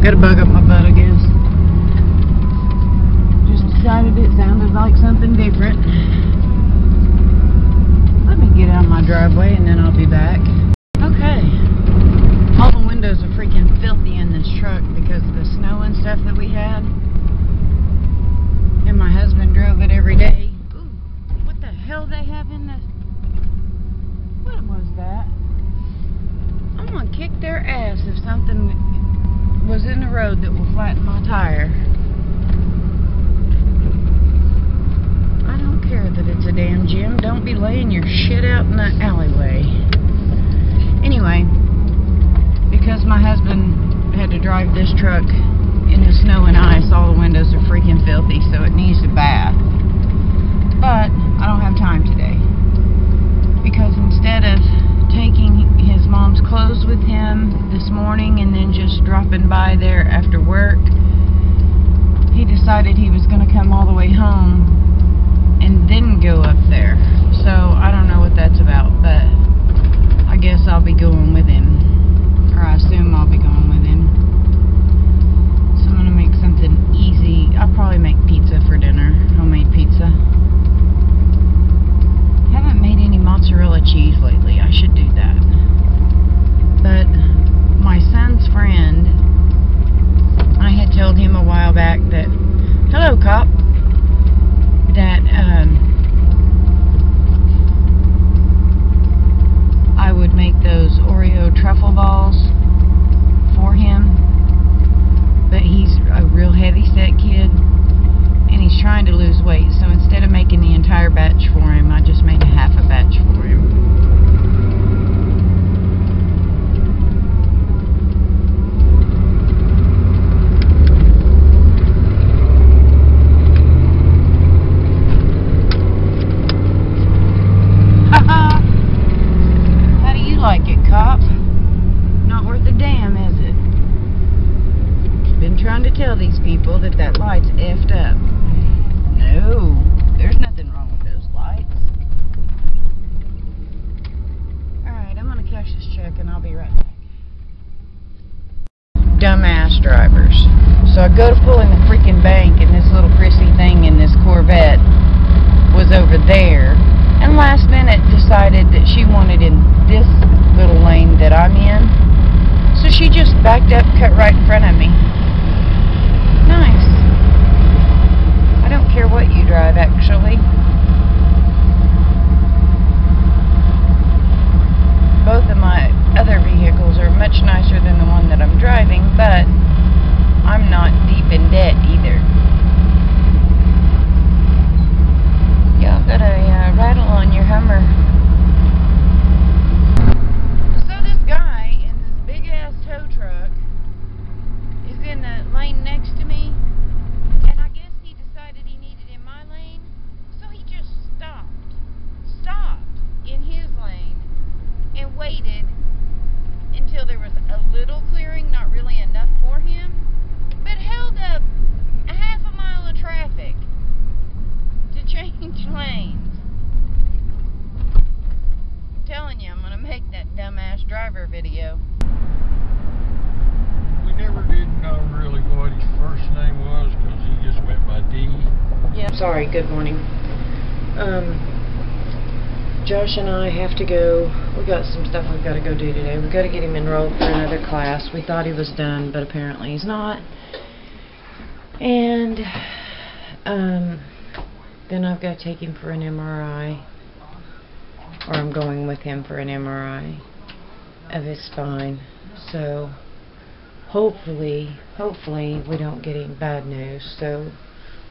Got a bug up my butt, I guess. Just decided it sounded like something different. Let me get out of my driveway and then I'll be back. Okay. All the windows are freaking filthy in this truck because of the snow and stuff that we had. And my husband drove it every day. Ooh, what the hell they have in this? What was that? I'm gonna kick their ass if something was in the road that will flatten my tire. I don't care that it's a damn gym. Don't be laying your shit out in the alleyway. Anyway, because my husband had to drive this truck in the snow and ice, all the windows are freaking filthy, so it needs a bath. But I don't have time today. Because instead of taking his mom's clothes with him this morning and then just dropping by there after work, he decided he was going to come all the way home and then go up there. So I don't know what that's about, but I guess I'll be going with him, or I assume I'll be going with him. So I'm going to make something easy. I'll probably make pizza for dinner, homemade pizza. Haven't made any mozzarella cheese lately. I should do that. But my son's friend, I had told him a while back that, hello cop, that I would make those Oreo truffle balls for him. But he's a real heavy set kid and he's trying to lose weight, so instead of making the entire batch for him, I just made a half a batch for him. Haha! How do you like it, cop? Not worth a damn, is it? Been trying to tell these people that that light's effed up. No, there's nothing wrong with those lights. Alright, I'm gonna cash this check and I'll be right back. Dumbass drivers. So I go to pull in the freaking bank and this little prissy thing in this Corvette was over there. And last minute decided that she wanted in this little lane that I'm in. So she just backed up, cut right in front of me. Nice. I don't care what you drive, actually. Both of my other vehicles are much nicer than the one that I'm driving, but I'm not deep in debt either. Y'all got a rattle on your Hummer. So this guy in this big ass tow truck is in the lane next to me, and I guess he decided he needed in my lane, so he just stopped in his lane and waited until there was a little clearing, not really enough for him, but held up a half a mile of traffic to change lanes. I'm telling you, I'm gonna make that dumbass driver video. We never did know really what his first name was because he just went by D. Yeah. Sorry, good morning. Josh and I have to go. We got some stuff we've got to go do today. We've got to get him enrolled for another class. We thought he was done, but apparently he's not. And then I've got to take him for an MRI. Or I'm going with him for an MRI of his spine. So hopefully we don't get any bad news. So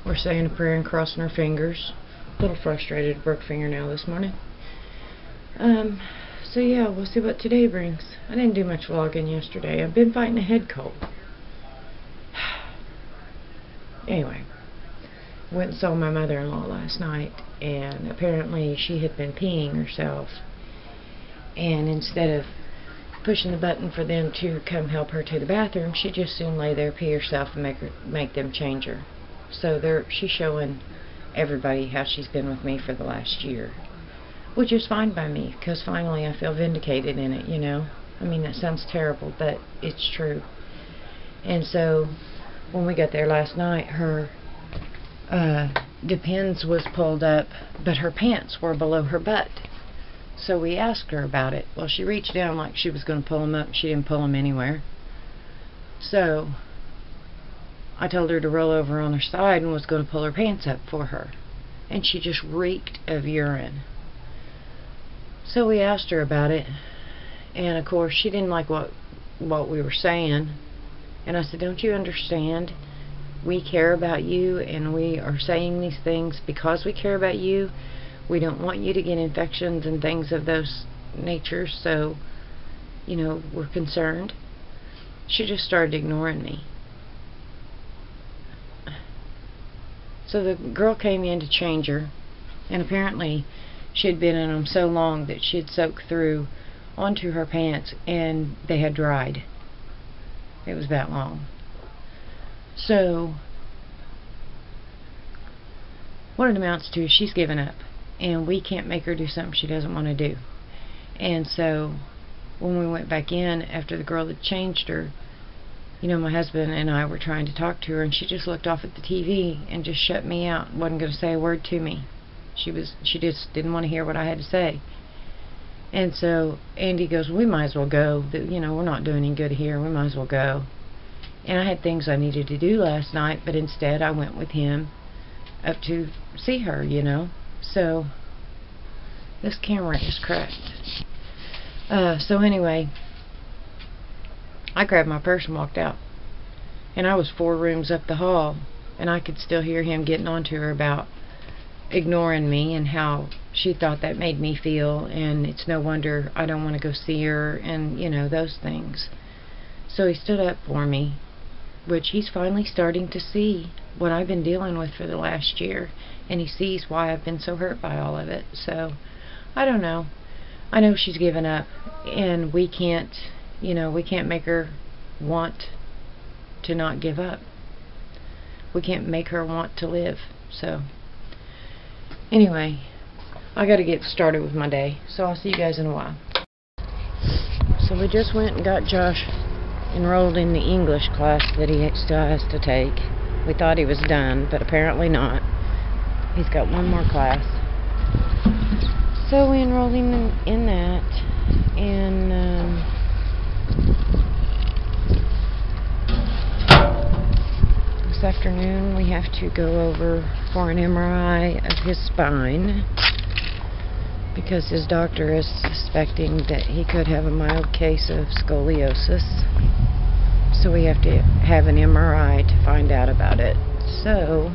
we're saying a prayer and crossing our fingers. A little frustrated, broke fingernail this morning. So yeah, we'll see what today brings. I didn't do much vlogging yesterday. I've been fighting a head cold. Anyway, went and saw my mother-in-law last night, and apparently she had been peeing herself, and instead of pushing the button for them to come help her to the bathroom, she just soon lay there, pee herself, and make them change her. So she's showing everybody how she's been with me for the last year, which is fine by me, because finally I feel vindicated in it, you know. I mean, that sounds terrible, but it's true. And so when we got there last night, her Depends was pulled up, but her pants were below her butt. So we asked her about it. Well, she reached down like she was going to pull them up. She didn't pull them anywhere. So I told her to roll over on her side and was going to pull her pants up for her. And she just reeked of urine. So we asked her about it. And of course she didn't like what we were saying. And I said, don't you understand? We care about you, and we are saying these things because we care about you. We don't want you to get infections and things of those natures, so, you know, we're concerned. She just started ignoring me. So the girl came in to change her, and apparently she had been in them so long that she had soaked through onto her pants, and they had dried. It was that long. So what it amounts to is she's given up, and we can't make her do something she doesn't want to do. And so when we went back in after the girl had changed her, you know, my husband and I were trying to talk to her, and she just looked off at the TV and just shut me out. Wasn't going to say a word to me. She just didn't want to hear what I had to say. And so Andy goes, we might as well go. You know, we're not doing any good here. We might as well go. And I had things I needed to do last night, but instead I went with him up to see her, you know. So this camera is cracked. So anyway, I grabbed my purse and walked out. And I was 4 rooms up the hall, and I could still hear him getting on to her about ignoring me and how she thought that made me feel, and it's no wonder I don't want to go see her, and, you know, those things. So he stood up for me, which he's finally starting to see what I've been dealing with for the last year, and he sees why I've been so hurt by all of it. So I don't know. I know she's given up, and we can't, you know, we can't make her want to not give up. We can't make her want to live. So anyway, I got to get started with my day, so I'll see you guys in a while. So we just went and got Josh enrolled in the English class that he still has to take. We thought he was done, but apparently not. He's got one more class. So we enrolled him in that, and this afternoon we have to go over for an MRI of his spine, because his doctor is suspecting that he could have a mild case of scoliosis. So we have to have an MRI to find out about it. So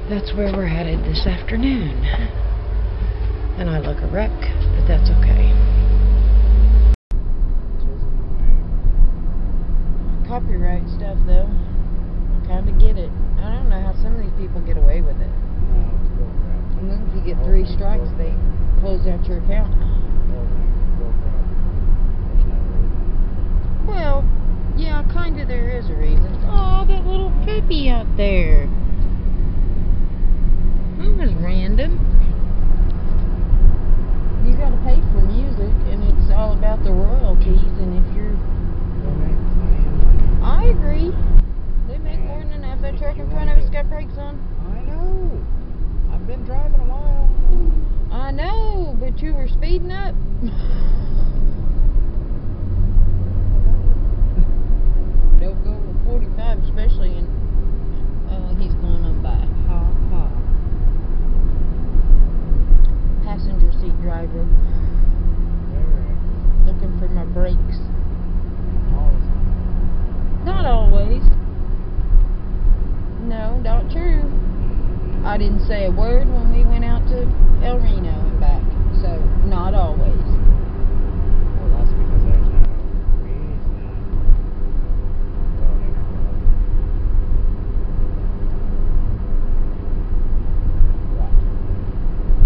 that's where we're headed this afternoon. And I look a wreck, but that's okay. Copyright stuff, though, I kind of get it. I don't know how some of these people get away with it. And then if you get 3 strikes, they close out your account. Well, yeah, kind of there is a reason. Oh, that little puppy out there. That was random. You gotta pay for music, and it's all about the royalties, and if you're... I agree. They make more than enough. That truck in front of us got brakes on. I know. I've been driving a while. I know, but you were speeding up. Don't go over 45, especially in... he's going on by. Passenger seat driver. Looking for my brakes. Not always. No, not true. I didn't say a word when we went out to El Reno and back. So, not always. Well, that's because there's no reason.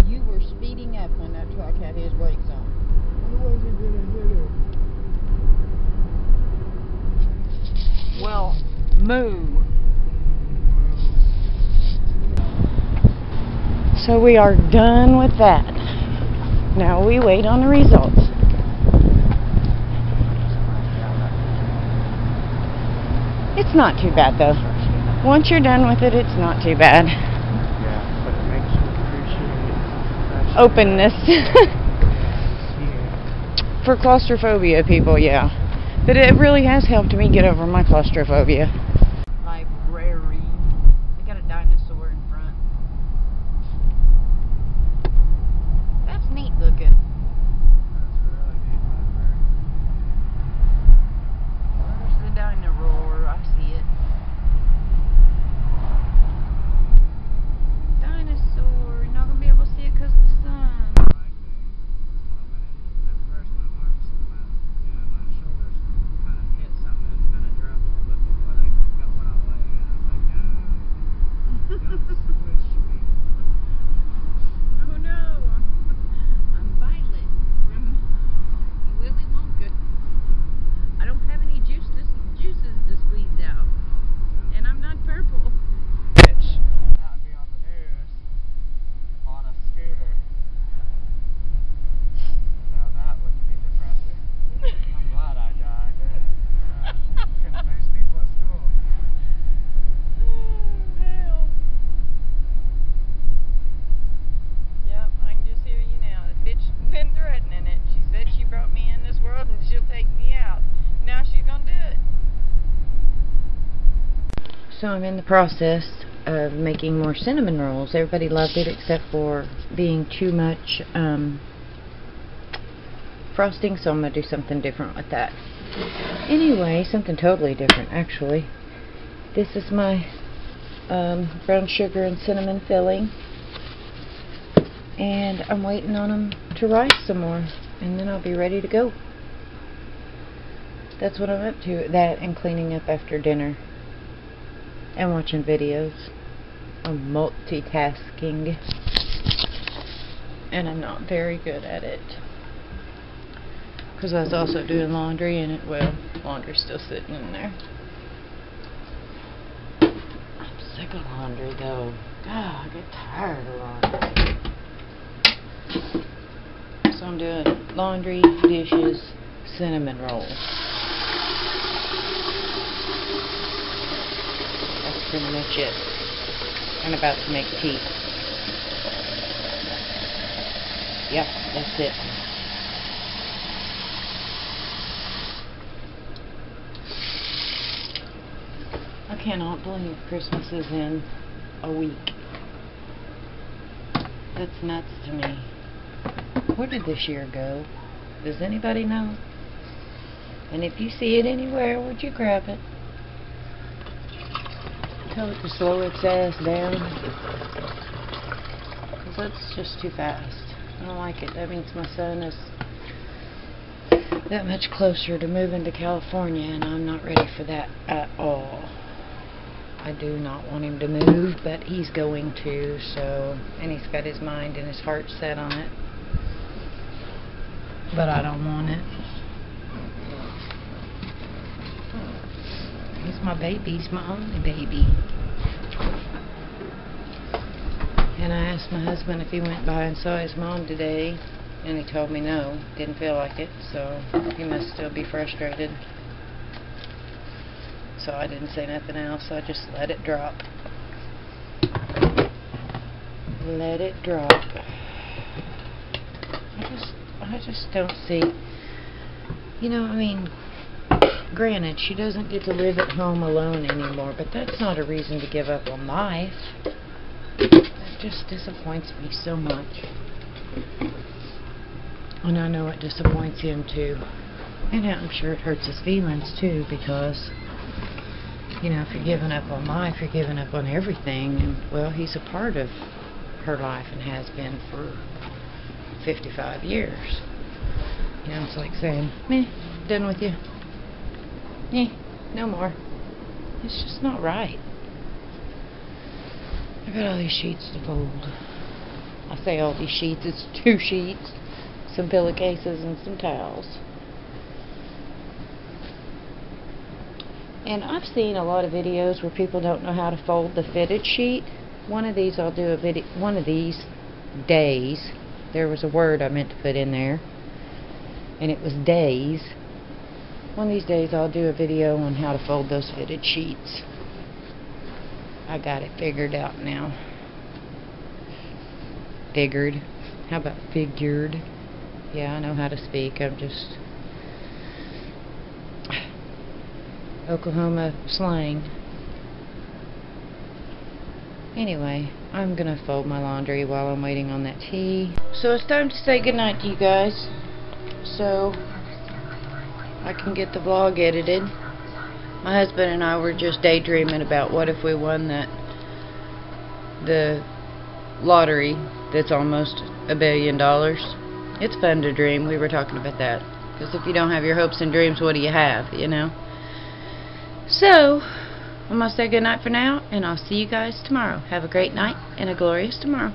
You were speeding up when that truck had his brakes on. I wasn't gonna hit her. Well, move. So we are done with that. Now we wait on the results. It's not too bad though. Once you're done with it, it's not too bad. Yeah, but it makes you appreciate Openness. Yeah, For claustrophobia people, yeah. But it really has helped me get over my claustrophobia. Library. They got a dinosaur in front. That's neat looking. that's a really neat library. Where's the dino-roar? I see it. Dinosaur. You're not going to be able to see it because of the sun. My thing, when I went in at first, my arms, my shoulders kind of hit something and kind of dropped a little bit before they went all the way in. I was like, no, don't squish me. Oh no. I'm Violet from Willy Wonka. I don't have any juices to squeeze out. And I'm not purple. That would be on the news on a scooter. Now that would be depressing. I'm glad I died then. Couldn't face people at school. Hell. Yep, I can just hear you now. The bitch been threatening it. She said she brought me in this world and she'll take me out. Now she's gonna do it. So I'm in the process of making more cinnamon rolls. Everybody loved it except for being too much frosting, so I'm going to do something different with that. Anyway, something totally different actually. This is my brown sugar and cinnamon filling, and I'm waiting on them to rise some more, and then I'll be ready to go. That's what I'm up to, that and cleaning up after dinner and watching videos. I'm multitasking and I'm not very good at it because I was also doing laundry, and laundry's still sitting in there. I'm sick of laundry though. God, I get tired of laundry. So I'm doing laundry, dishes, cinnamon rolls. That's pretty much it. I'm about to make tea. Yep, that's it. I cannot believe Christmas is in a week. That's nuts to me. Where did this year go? Does anybody know? And if you see it anywhere, would you grab it? Tell it to slow its ass down, because that's just too fast. I don't like it. That means my son is that much closer to moving to California, and I'm not ready for that at all. I do not want him to move, but he's going to, so, and he's got his mind and his heart set on it, but I don't want it. He's my baby. He's my only baby. And I asked my husband if he went by and saw his mom today, and he told me no, didn't feel like it, so he must still be frustrated. So I didn't say nothing else, I just let it drop. Let it drop. I just don't see, you know, I mean, granted, she doesn't get to live at home alone anymore, but that's not a reason to give up on life. It just disappoints me so much. And I know it disappoints him too. And I'm sure it hurts his feelings too, because, you know, if you're giving up on life, you're giving up on everything. And, well, he's a part of her life and has been for 55 years. You know, it's like saying, meh, done with you. No more. It's just not right. I got all these sheets to fold. I say all these sheets, it's 2 sheets, some pillowcases, and some towels. And I've seen a lot of videos where people don't know how to fold the fitted sheet. One of these I'll do a video, one of these days, there was a word I meant to put in there, and it was days. One of these days I'll do a video on how to fold those fitted sheets. I got it figured out now. Figured. How about figured? Yeah, I know how to speak. I'm just Oklahoma slang. Anyway, I'm gonna fold my laundry while I'm waiting on that tea. So it's time to say goodnight to you guys, so I can get the vlog edited. My husband and I were just daydreaming about what if we won the lottery that's almost $1 billion. It's fun to dream. We were talking about that, because if you don't have your hopes and dreams, what do you have, you know? So I'm gonna say goodnight for now, and I'll see you guys tomorrow. Have a great night and a glorious tomorrow.